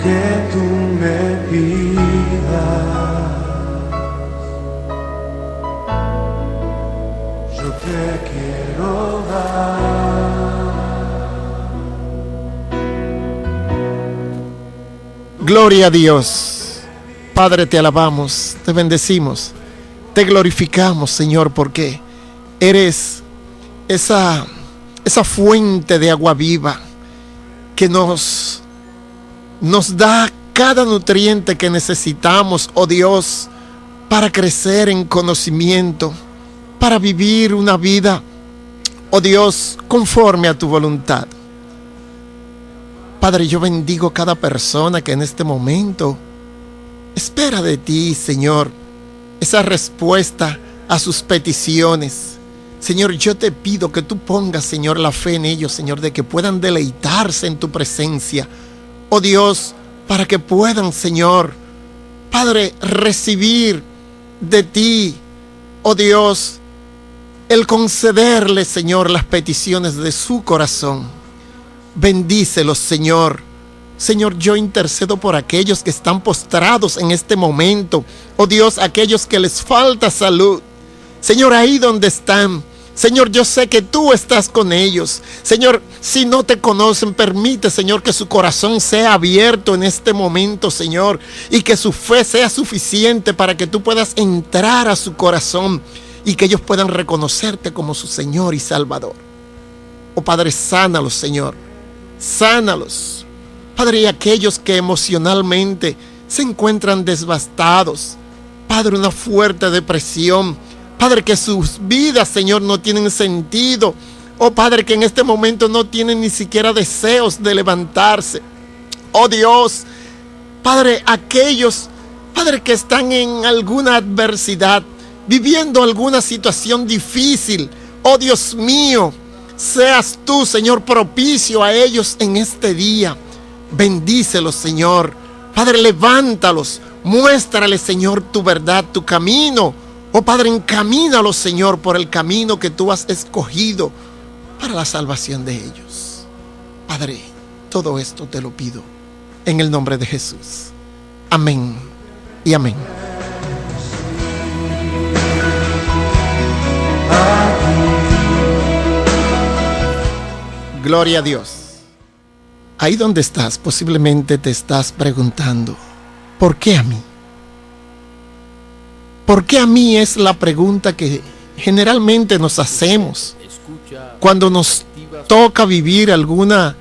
que tú me pidas, yo te quiero dar. Gloria a Dios. Padre, te alabamos, te bendecimos, te glorificamos, Señor, porque eres esa fuente de agua viva que nos da cada nutriente que necesitamos, oh Dios, para crecer en conocimiento, para vivir una vida, oh Dios, conforme a tu voluntad. Padre, yo bendigo cada persona que en este momento espera de ti, Señor, esa respuesta a sus peticiones. Señor, yo te pido que tú pongas, Señor, la fe en ellos, Señor, de que puedan deleitarse en tu presencia. Oh Dios, para que puedan, Señor, Padre, recibir de ti, oh Dios, el concederle, Señor, las peticiones de su corazón. Bendícelos, Señor. Señor, yo intercedo por aquellos que están postrados en este momento. Oh Dios, aquellos que les falta salud. Señor, ahí donde están. Señor, yo sé que tú estás con ellos. Señor, si no te conocen, permite, Señor, que su corazón sea abierto en este momento, Señor. Y que su fe sea suficiente para que tú puedas entrar a su corazón. Y que ellos puedan reconocerte como su Señor y Salvador. Oh Padre, sánalos, Señor. Sánalos. Padre, y aquellos que emocionalmente se encuentran devastados. Padre, una fuerte depresión. Padre, que sus vidas, Señor, no tienen sentido. Oh Padre, que en este momento no tienen ni siquiera deseos de levantarse. Oh Dios, Padre, aquellos, Padre, que están en alguna adversidad, viviendo alguna situación difícil. Oh Dios mío, seas tú, Señor, propicio a ellos en este día. Bendícelos, Señor. Padre, levántalos. Muéstrales, Señor, tu verdad, tu camino. Oh Padre, encamínalos, Señor, por el camino que tú has escogido para la salvación de ellos. Padre, todo esto te lo pido en el nombre de Jesús. Amén y amén. Gloria a Dios. Ahí donde estás, posiblemente te estás preguntando, ¿por qué a mí? ¿Por qué a mí? Es la pregunta que generalmente nos hacemos cuando nos toca vivir alguna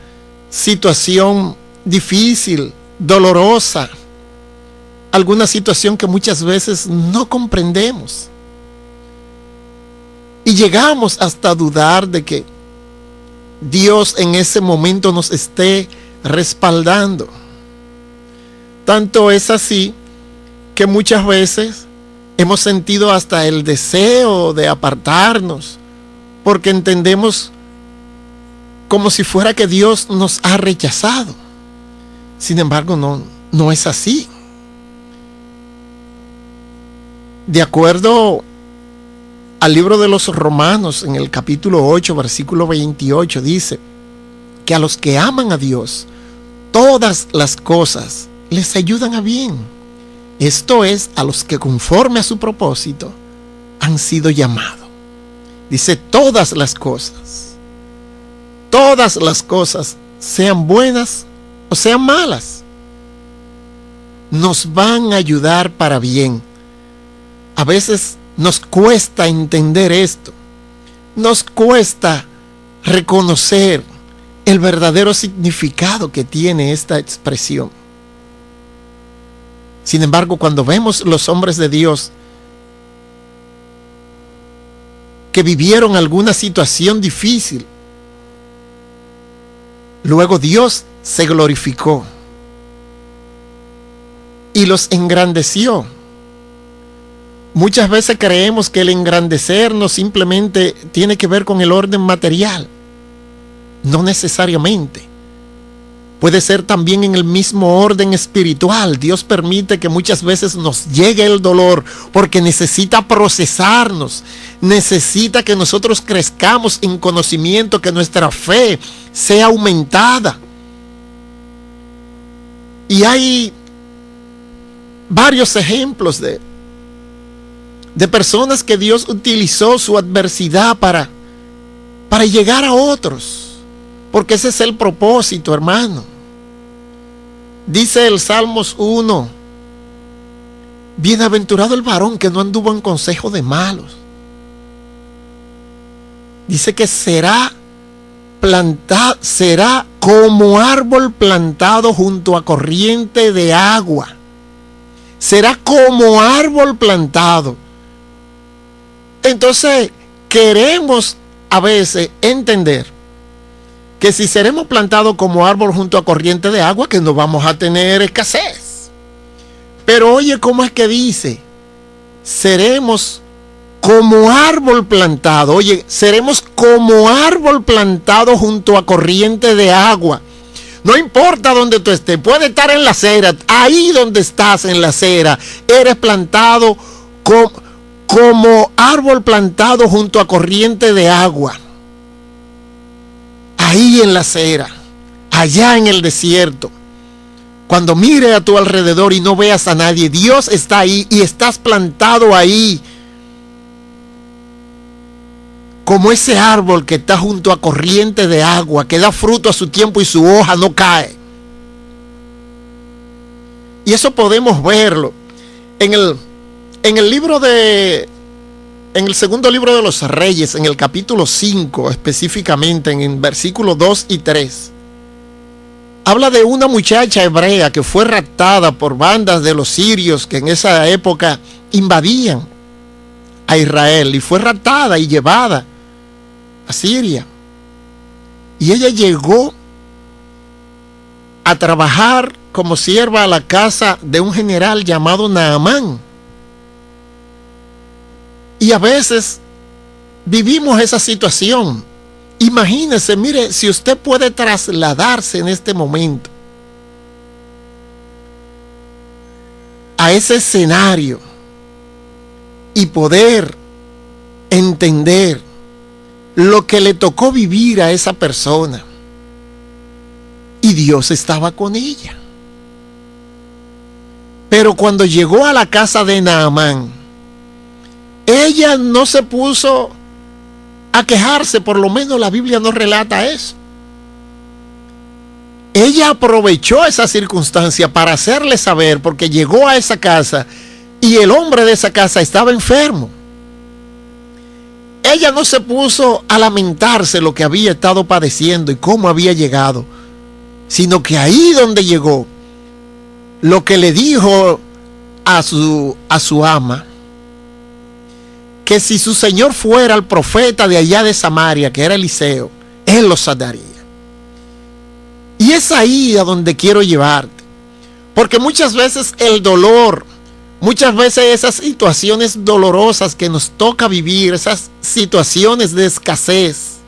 situación difícil, dolorosa, alguna situación que muchas veces no comprendemos. Y llegamos hasta dudar de que Dios en ese momento nos esté respaldando. Tanto es así que muchas veces hemos sentido hasta el deseo de apartarnos, porque entendemos como si fuera que Dios nos ha rechazado. Sin embargo, no es así. De acuerdo al libro de los Romanos, en el capítulo 8, versículo 28, dice que a los que aman a Dios, todas las cosas les ayudan a bien. Esto es, a los que conforme a su propósito han sido llamados. Dice todas las cosas, sean buenas o sean malas, nos van a ayudar para bien. A veces nos cuesta entender esto. Nos cuesta reconocer el verdadero significado que tiene esta expresión. Sin embargo, cuando vemos los hombres de Dios que vivieron alguna situación difícil, luego Dios se glorificó y los engrandeció. Muchas veces creemos que el engrandecernos simplemente tiene que ver con el orden material. No necesariamente. Puede ser también en el mismo orden espiritual. Dios permite que muchas veces nos llegue el dolor porque necesita procesarnos. Necesita que nosotros crezcamos en conocimiento, que nuestra fe sea aumentada. Y hay varios ejemplos de personas que Dios utilizó su adversidad para llegar a otros, porque ese es el propósito, hermano. Dice el Salmos 1: bienaventurado el varón que no anduvo en consejo de malos. Dice que será como árbol plantado junto a corriente de agua. Será como árbol plantado. Entonces, queremos a veces entender que si seremos plantados como árbol junto a corriente de agua, que no vamos a tener escasez. Pero oye, ¿cómo es que dice? Seremos como árbol plantado. Oye, seremos como árbol plantado junto a corriente de agua. No importa donde tú estés, puede estar en la acera. Ahí donde estás en la acera, eres plantado como árbol plantado junto a corriente de agua. Ahí en la acera, allá en el desierto. Cuando mire a tu alrededor y no veas a nadie, Dios está ahí y estás plantado ahí. Como ese árbol que está junto a corriente de agua, que da fruto a su tiempo y su hoja no cae. Y eso podemos verlo en el libro en el segundo libro de los Reyes, en el capítulo 5, específicamente en versículos 2 y 3. Habla de una muchacha hebrea que fue raptada por bandas de los sirios que en esa época invadían a Israel, y fue raptada y llevada a Siria. Y ella llegó a trabajar como sierva a la casa de un general llamado Naamán. Y a veces vivimos esa situación. Imagínese, mire, si usted puede trasladarse en este momento a ese escenario y poder entender lo que le tocó vivir a esa persona. Y Dios estaba con ella. Pero cuando llegó a la casa de Naamán, ella no se puso a quejarse, por lo menos la Biblia no relata eso. Ella aprovechó esa circunstancia para hacerle saber, porque llegó a esa casa y el hombre de esa casa estaba enfermo. Ella no se puso a lamentarse lo que había estado padeciendo y cómo había llegado, sino que ahí donde llegó, lo que le dijo a su ama, que si su señor fuera el profeta de allá de Samaria, que era Eliseo, él lo sanaría. Y es ahí a donde quiero llevarte, porque muchas veces el dolor, muchas veces esas situaciones dolorosas que nos toca vivir, esas situaciones de escasez,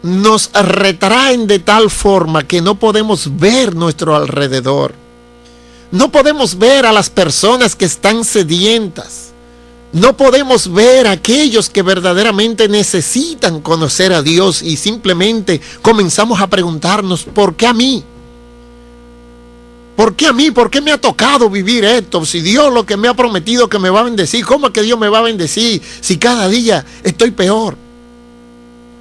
nos retraen de tal forma que no podemos ver nuestro alrededor. No podemos ver a las personas que están sedientas. No podemos ver a aquellos que verdaderamente necesitan conocer a Dios, y simplemente comenzamos a preguntarnos: ¿por qué a mí? ¿Por qué a mí? ¿Por qué me ha tocado vivir esto? Si Dios lo que me ha prometido que me va a bendecir, ¿cómo es que Dios me va a bendecir si cada día estoy peor?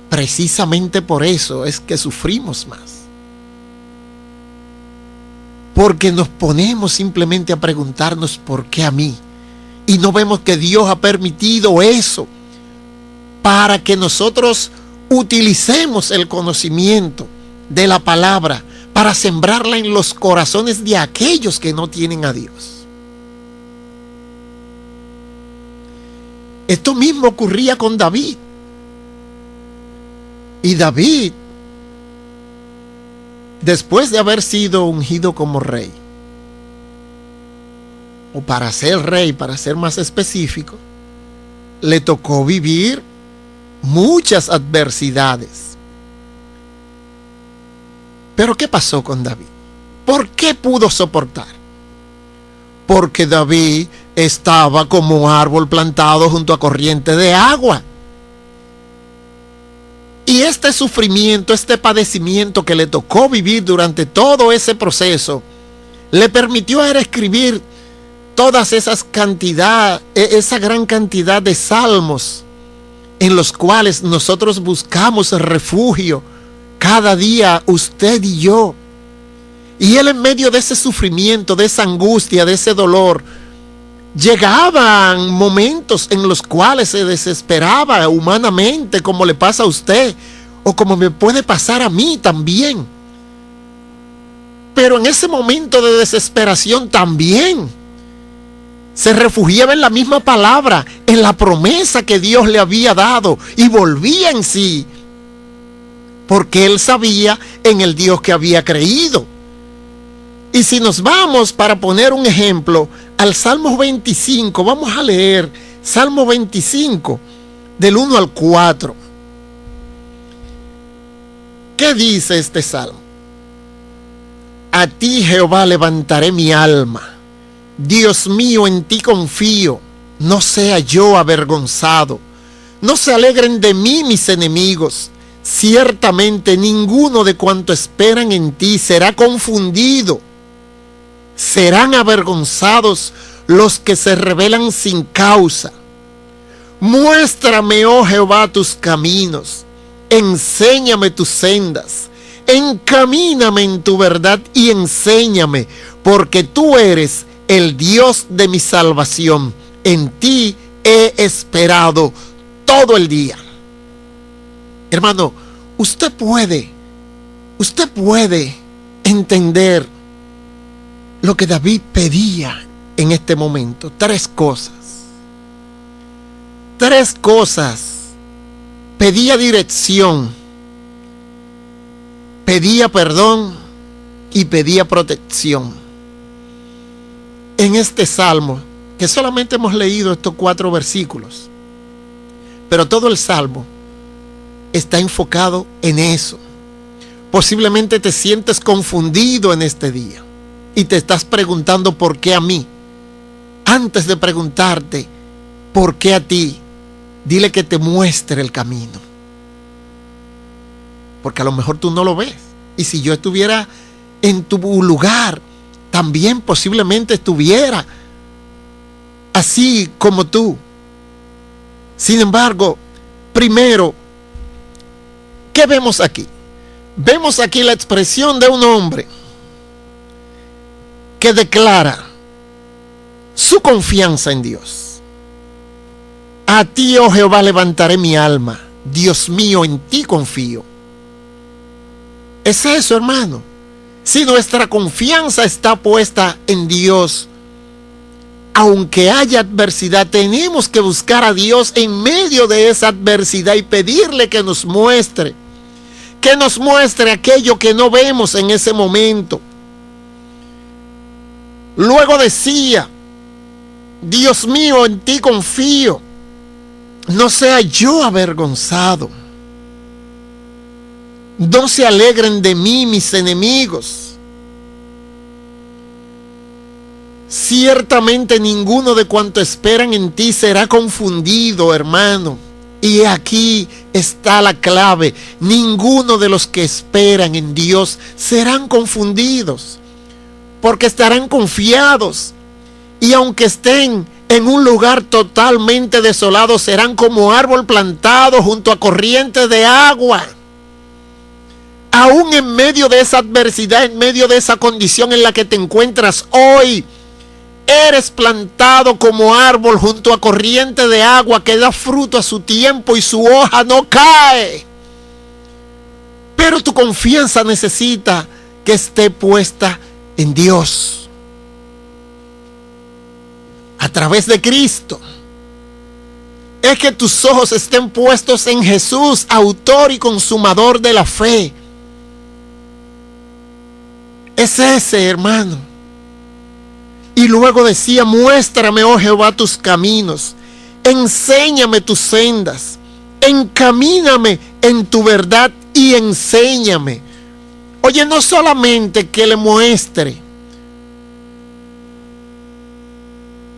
Precisamente por eso es que sufrimos más. Porque nos ponemos simplemente a preguntarnos: ¿por qué a mí? Y no vemos que Dios ha permitido eso para que nosotros utilicemos el conocimiento de la palabra para sembrarla en los corazones de aquellos que no tienen a Dios. Esto mismo ocurría con David. Y David, después de haber sido ungido como rey, o para ser rey, para ser más específico, le tocó vivir muchas adversidades. Pero ¿qué pasó con David? ¿Por qué pudo soportar? Porque David estaba como árbol plantado junto a corriente de agua. Y este sufrimiento, este padecimiento que le tocó vivir durante todo ese proceso, le permitió a él escribir todas esas esa gran cantidad de salmos en los cuales nosotros buscamos refugio cada día, usted y yo. Y él, en medio de ese sufrimiento, de esa angustia, de ese dolor, llegaban momentos en los cuales se desesperaba humanamente, como le pasa a usted o como me puede pasar a mí también. Pero en ese momento de desesperación también se refugiaba en la misma palabra, en la promesa que Dios le había dado, y volvía en sí, porque él sabía en el Dios que había creído. Y si nos vamos, para poner un ejemplo, al Salmo 25, vamos a leer Salmo 25, del 1 al 4. ¿Qué dice este salmo? A ti, Jehová, levantaré mi alma. Dios mío, en ti confío. No sea yo avergonzado. No se alegren de mí mis enemigos. Ciertamente ninguno de cuanto esperan en ti será confundido. Serán avergonzados los que se rebelan sin causa. Muéstrame, oh Jehová, tus caminos. Enséñame tus sendas. Encamíname en tu verdad y enséñame, porque tú eres el Dios de mi salvación. En ti he esperado todo el día. Hermano, usted puede entender lo que David pedía en este momento. Tres cosas. Pedía dirección, pedía perdón y pedía protección. En este salmo, que solamente hemos leído estos 4 versículos, pero todo el salmo está enfocado en eso. Posiblemente te sientes confundido en este día y te estás preguntando ¿por qué a mí? Antes de preguntarte ¿por qué a ti? Dile que te muestre el camino, porque a lo mejor tú no lo ves. Y si yo estuviera en tu lugar, también posiblemente estuviera así como tú. Sin embargo, primero, ¿qué vemos aquí? Vemos aquí la expresión de un hombre que declara su confianza en Dios. A ti, oh Jehová, levantaré mi alma. Dios mío, en ti confío. Es eso, hermano. Si nuestra confianza está puesta en Dios, aunque haya adversidad, tenemos que buscar a Dios en medio de esa adversidad y pedirle que nos muestre aquello que no vemos en ese momento. Luego decía, Dios mío, en ti confío. No sea yo avergonzado. No se alegren de mí mis enemigos. Ciertamente ninguno de cuanto esperan en ti será confundido, hermano. Y aquí está la clave. Ninguno de los que esperan en Dios serán confundidos, porque estarán confiados. Y aunque estén en un lugar totalmente desolado, serán como árbol plantado junto a corrientes de agua. Aún en medio de esa adversidad, en medio de esa condición en la que te encuentras hoy, eres plantado como árbol junto a corriente de agua que da fruto a su tiempo y su hoja no cae. Pero tu confianza necesita que esté puesta en Dios, a través de Cristo. Es que tus ojos estén puestos en Jesús, autor y consumador de la fe. Es ese, hermano. Y luego decía, muéstrame, oh Jehová, tus caminos, enséñame tus sendas, encamíname en tu verdad y enséñame. Oye, no solamente que le muestre,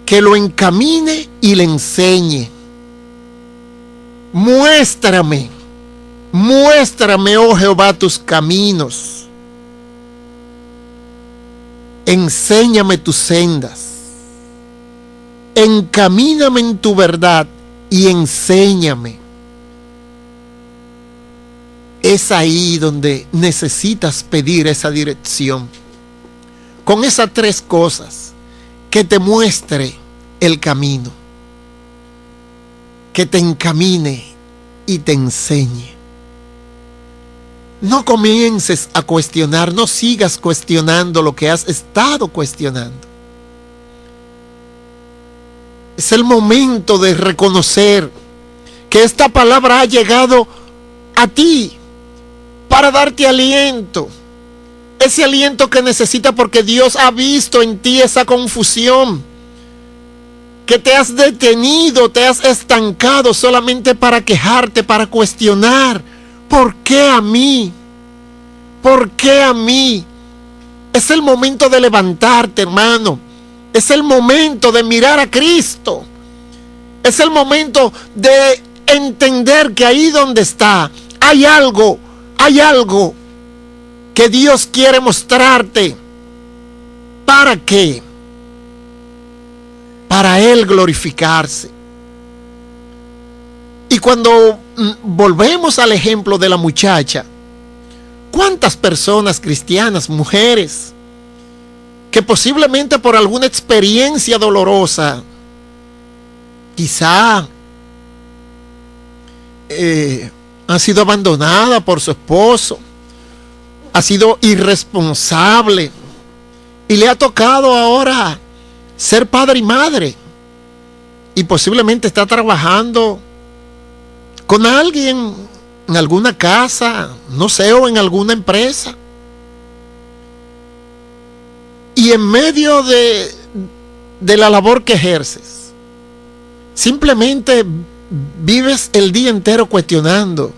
que lo encamine y le enseñe. Muéstrame Muéstrame, oh Jehová, tus caminos. Enséñame tus sendas. Encamíname en tu verdad y enséñame. Es ahí donde necesitas pedir esa dirección. Con esas tres cosas: que te muestre el camino, que te encamine y te enseñe. No comiences a cuestionar, no sigas cuestionando lo que has estado cuestionando. Es el momento de reconocer que esta palabra ha llegado a ti para darte aliento. Ese aliento que necesitas porque Dios ha visto en ti esa confusión, que te has detenido, te has estancado solamente para quejarte, para cuestionar. ¿Por qué a mí? ¿Por qué a mí? Es el momento de levantarte, hermano. Es el momento de mirar a Cristo. Es el momento de entender que ahí donde está, hay algo que Dios quiere mostrarte. ¿Para qué? Para Él glorificarse. Y cuando volvemos al ejemplo de la muchacha, ¿cuántas personas cristianas, mujeres, que posiblemente por alguna experiencia dolorosa, quizá han sido abandonadas por su esposo, ha sido irresponsable y le ha tocado ahora ser padre y madre, y posiblemente está trabajando con alguien en alguna casa, no sé, o en alguna empresa, y en medio de la labor que ejerces, simplemente vives el día entero cuestionando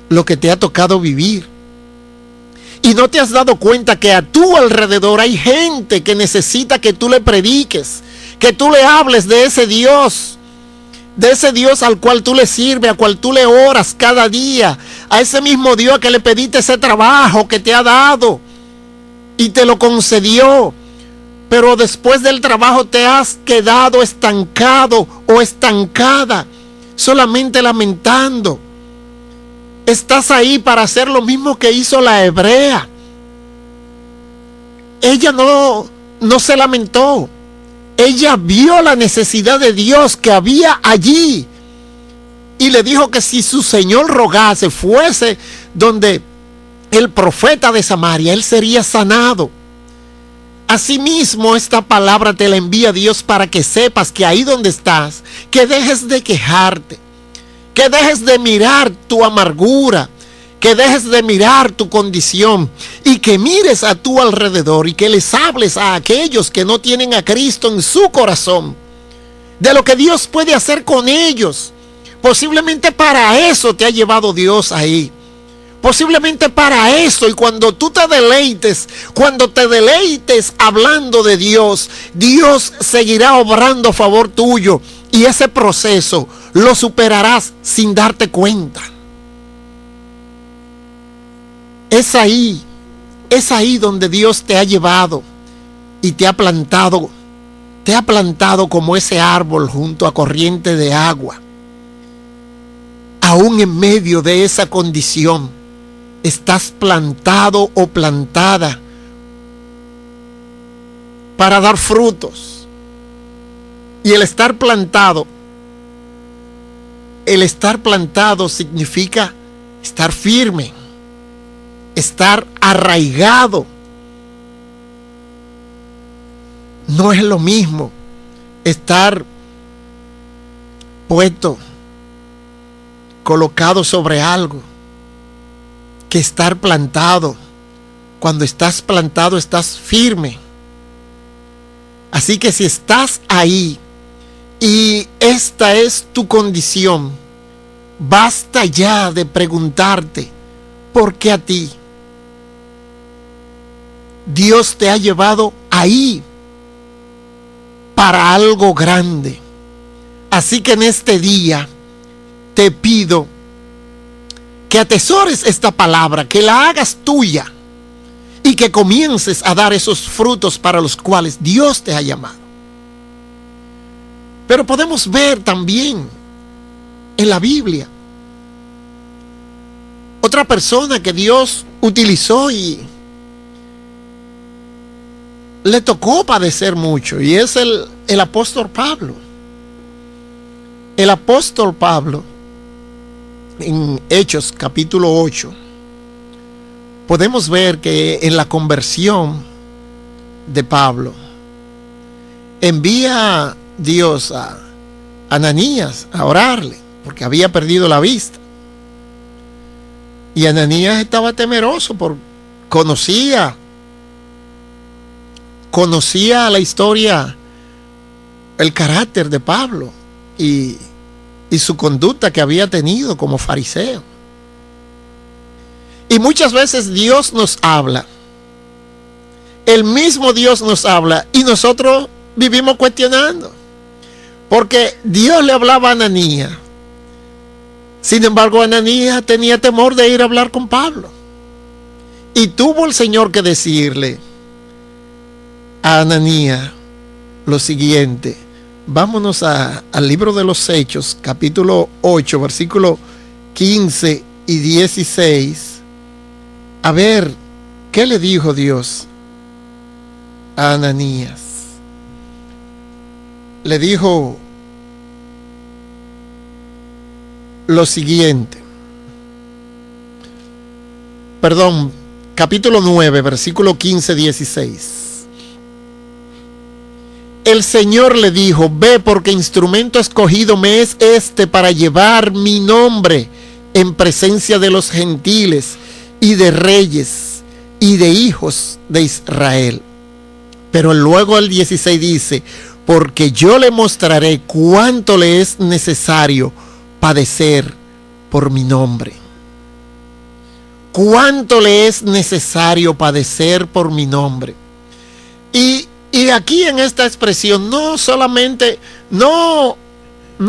lo que te ha tocado vivir, y no te has dado cuenta que a tu alrededor hay gente que necesita que tú le prediques, que tú le hables de ese Dios al cual tú le sirves, al cual tú le oras cada día, a ese mismo Dios que le pediste ese trabajo que te ha dado y te lo concedió, pero después del trabajo te has quedado estancado o estancada, solamente lamentando. Estás ahí para hacer lo mismo que hizo la hebrea. Ella no se lamentó. Ella vio la necesidad de Dios que había allí y le dijo que si su señor rogase, fuese donde el profeta de Samaria, él sería sanado. Asimismo, esta palabra te la envía Dios para que sepas que ahí donde estás, que dejes de quejarte, que dejes de mirar tu amargura, que dejes de mirar tu condición y que mires a tu alrededor y que les hables a aquellos que no tienen a Cristo en su corazón de lo que Dios puede hacer con ellos. Posiblemente para eso te ha llevado Dios ahí. Posiblemente para eso, y cuando tú te deleites hablando de Dios, Dios seguirá obrando a favor tuyo y ese proceso lo superarás sin darte cuenta. Es ahí donde Dios te ha llevado y te ha plantado como ese árbol junto a corriente de agua. Aún en medio de esa condición, estás plantado o plantada para dar frutos. Y el estar plantado significa estar firme, estar arraigado. No es lo mismo estar puesto, colocado sobre algo, que estar plantado. Cuando estás plantado, estás firme. Así que si estás ahí y esta es tu condición, basta ya de preguntarte ¿por qué a ti? Dios te ha llevado ahí para algo grande. Así que en este día te pido que atesores esta palabra, que la hagas tuya y que comiences a dar esos frutos para los cuales Dios te ha llamado. Pero podemos ver también en la Biblia otra persona que Dios utilizó y le tocó padecer mucho, y es el apóstol Pablo. El apóstol Pablo, en Hechos capítulo 8, podemos ver que en la conversión de Pablo envía Dios a Ananías a orarle, porque había perdido la vista. Y Ananías estaba temeroso porque conocía la historia, el carácter de Pablo y su conducta que había tenido como fariseo. Y muchas veces Dios nos habla, el mismo Dios nos habla y nosotros vivimos cuestionando, porque Dios le hablaba a Ananías. Sin embargo, Ananías tenía temor de ir a hablar con Pablo, y tuvo el Señor que decirle a Ananías lo siguiente. Vámonos al libro de los Hechos, capítulo 8, versículos 15 y 16. A ver, ¿qué le dijo Dios a Ananías? Le dijo lo siguiente. Perdón, capítulo 9, versículo 15, 16. El Señor le dijo: ve, porque instrumento escogido me es este para llevar mi nombre en presencia de los gentiles y de reyes y de hijos de Israel. Pero luego el 16 dice: porque yo le mostraré cuánto le es necesario padecer por mi nombre. Cuánto le es necesario padecer por mi nombre. Y aquí en esta expresión no solamente, no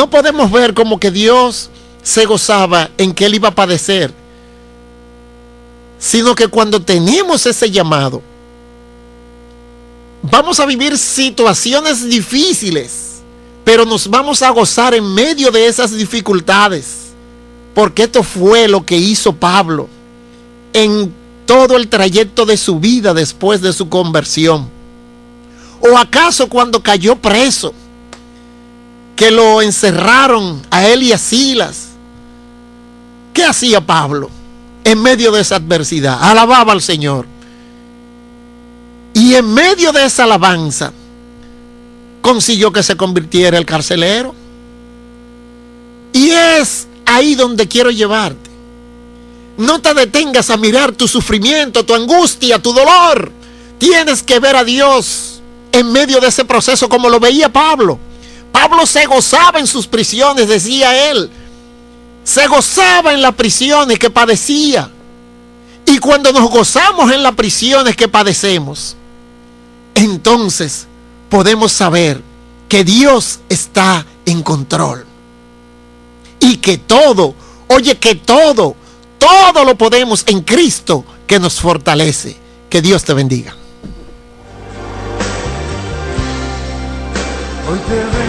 podemos ver como que Dios se gozaba en que él iba a padecer, sino que cuando tenemos ese llamado, vamos a vivir situaciones difíciles, pero nos vamos a gozar en medio de esas dificultades, porque esto fue lo que hizo Pablo en todo el trayecto de su vida después de su conversión. ¿O acaso cuando cayó preso, que lo encerraron a él y a Silas, qué hacía Pablo en medio de esa adversidad? Alababa al Señor. Y en medio de esa alabanza consiguió que se convirtiera el carcelero. Y es ahí donde quiero llevarte. No te detengas a mirar tu sufrimiento, tu angustia, tu dolor. Tienes que ver a Dios en medio de ese proceso, como lo veía Pablo. Pablo se gozaba en sus prisiones, decía él. Se gozaba en las prisiones que padecía. Y cuando nos gozamos en las prisiones que padecemos, entonces podemos saber que Dios está en control. Y que todo, oye, que todo lo podemos en Cristo que nos fortalece. Que Dios te bendiga. Hoy te